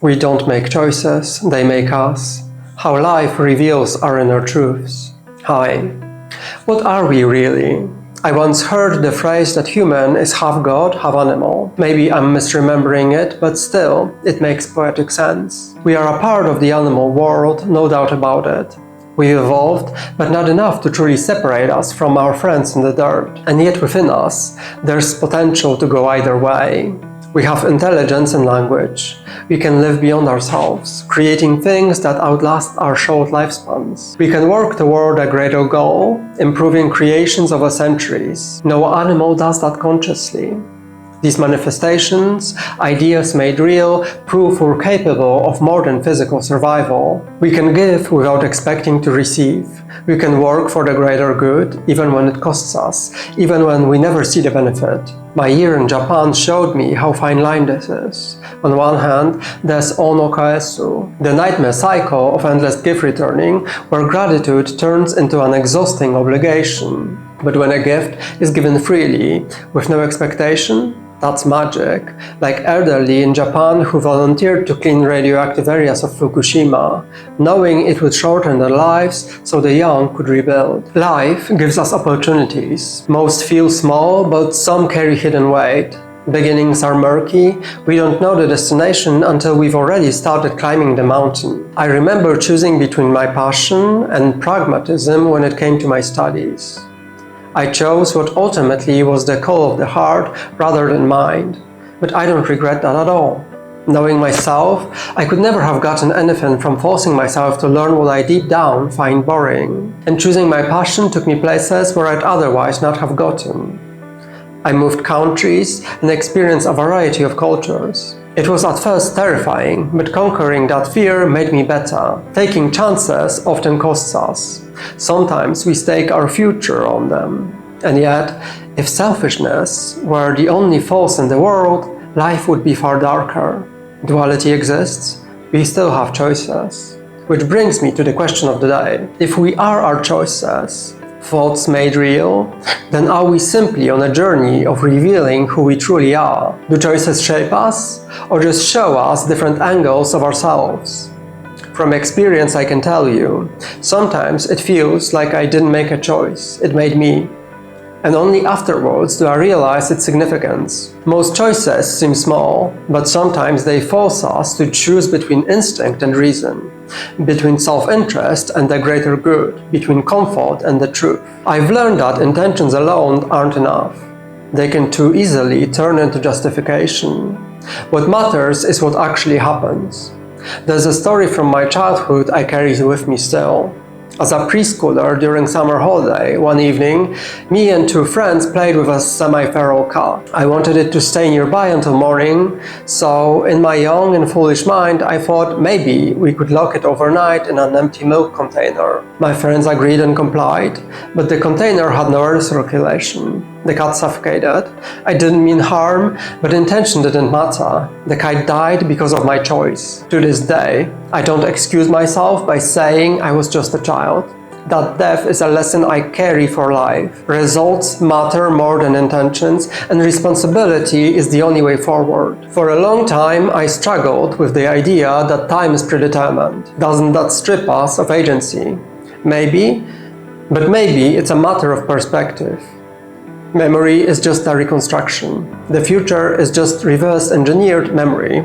We don't make choices, they make us. How life reveals our inner truths. Hi. What are we really? I once heard the phrase that human is half god, half animal. Maybe I'm misremembering it, but still, it makes poetic sense. We are a part of the animal world, no doubt about it. We evolved, but not enough to truly separate us from our friends in the dirt. And yet within us, there's potential to go either way. We have intelligence and language. We can live beyond ourselves, creating things that outlast our short lifespans. We can work toward a greater goal, improving creations over centuries. No animal does that consciously. These manifestations, ideas made real, prove we're capable of more than physical survival. We can give without expecting to receive. We can work for the greater good, even when it costs us, even when we never see the benefit. My year in Japan showed me how fine line this is. On one hand, there's ono kaesu, the nightmare cycle of endless gift returning, where gratitude turns into an exhausting obligation. But when a gift is given freely, with no expectation, that's magic, like elderly in Japan who volunteered to clean radioactive areas of Fukushima, knowing it would shorten their lives so the young could rebuild. Life gives us opportunities. Most feel small, but some carry hidden weight. Beginnings are murky. We don't know the destination until we've already started climbing the mountain. I remember choosing between my passion and pragmatism when it came to my studies. I chose what ultimately was the call of the heart rather than mind, but I don't regret that at all. Knowing myself, I could never have gotten anything from forcing myself to learn what I deep down find boring. And choosing my passion took me places where I'd otherwise not have gotten. I moved countries and experienced a variety of cultures. It was at first terrifying, but conquering that fear made me better. Taking chances often costs us. Sometimes we stake our future on them. And yet, if selfishness were the only force in the world, life would be far darker. Duality exists, we still have choices. Which brings me to the question of the day. If we are our choices, thoughts made real, then are we simply on a journey of revealing who we truly are? Do choices shape us, or just show us different angles of ourselves? From experience I can tell you, sometimes it feels like I didn't make a choice, it made me. And only afterwards do I realize its significance. Most choices seem small, but sometimes they force us to choose between instinct and reason, between self-interest and the greater good, between comfort and the truth. I've learned that intentions alone aren't enough. They can too easily turn into justification. What matters is what actually happens. There's a story from my childhood I carry with me still. As a preschooler during summer holiday, one evening, me and two friends played with a semi-feral cat. I wanted it to stay nearby until morning, so in my young and foolish mind, I thought maybe we could lock it overnight in an empty milk container. My friends agreed and complied, but the container had no air circulation. The cat suffocated. I didn't mean harm, but intention didn't matter. The cat died because of my choice. To this day, I don't excuse myself by saying I was just a child. That death is a lesson I carry for life. Results matter more than intentions, and responsibility is the only way forward. For a long time, I struggled with the idea that time is predetermined. Doesn't that strip us of agency? Maybe, but maybe it's a matter of perspective. Memory is just a reconstruction. The future is just reverse-engineered memory.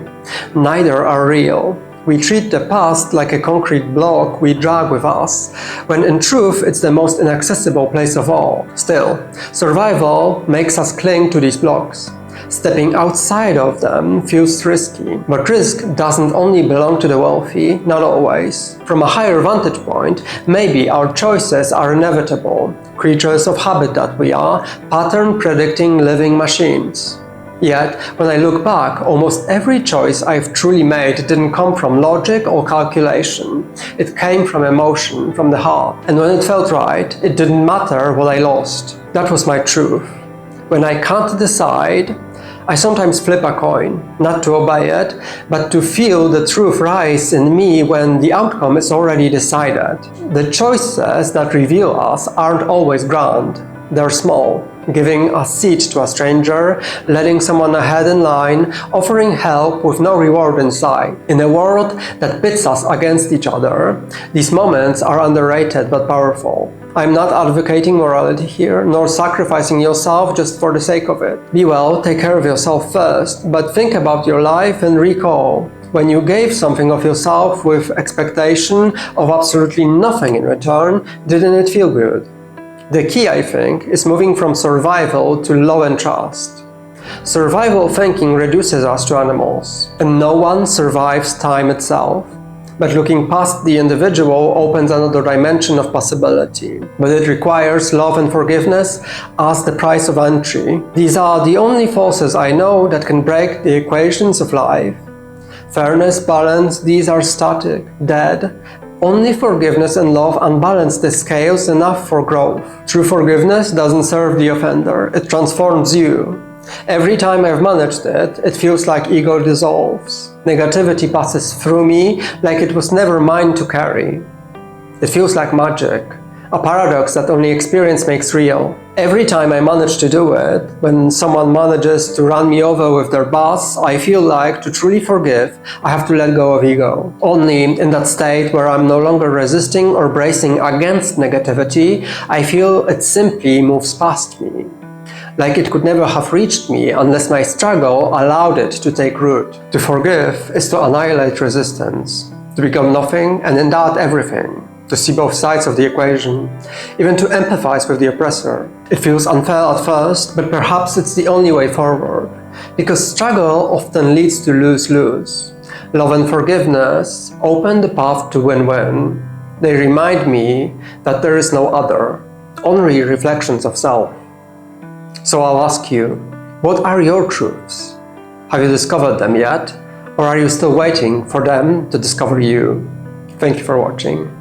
Neither are real. We treat the past like a concrete block we drag with us, when in truth it's the most inaccessible place of all. Still, survival makes us cling to these blocks. Stepping outside of them feels risky, but risk doesn't only belong to the wealthy, not always. From a higher vantage point, maybe our choices are inevitable, creatures of habit that we are, pattern-predicting living machines. Yet, when I look back, almost every choice I've truly made didn't come from logic or calculation. It came from emotion, from the heart. And when it felt right, it didn't matter what I lost. That was my truth. When I can't decide, I sometimes flip a coin, not to obey it, but to feel the truth rise in me when the outcome is already decided. The choices that reveal us aren't always grand, they're small. giving a seat to a stranger, letting someone ahead in line, offering help with no reward in sight. In a world that pits us against each other, these moments are underrated but powerful. I'm not advocating morality here, nor sacrificing yourself just for the sake of it. Be well, take care of yourself first, but think about your life and recall. When you gave something of yourself with expectation of absolutely nothing in return, didn't it feel good? The key, I think, is moving from survival to love and trust. Survival thinking reduces us to animals, and no one survives time itself. But looking past the individual opens another dimension of possibility. But it requires love and forgiveness as the price of entry. These are the only forces I know that can break the equations of life. Fairness, balance, these are static, dead. Only forgiveness and love unbalance the scales enough for growth. True forgiveness doesn't serve the offender, it transforms you. Every time I've managed it, it feels like ego dissolves. Negativity passes through me like it was never mine to carry. It feels like magic, a paradox that only experience makes real. Every time I manage to do it, when someone manages to run me over with their bus, I feel like to truly forgive, I have to let go of ego. Only in that state where I'm no longer resisting or bracing against negativity, I feel it simply moves past me. Like it could never have reached me unless my struggle allowed it to take root. To forgive is to annihilate resistance, to become nothing and in that everything. To see both sides of the equation, even to empathize with the oppressor. It feels unfair at first, but perhaps it's the only way forward, because struggle often leads to lose-lose. Love and forgiveness open the path to win-win. They remind me that there is no other, only reflections of self. So I'll ask you, what are your truths? Have you discovered them yet, or are you still waiting for them to discover you? Thank you for watching.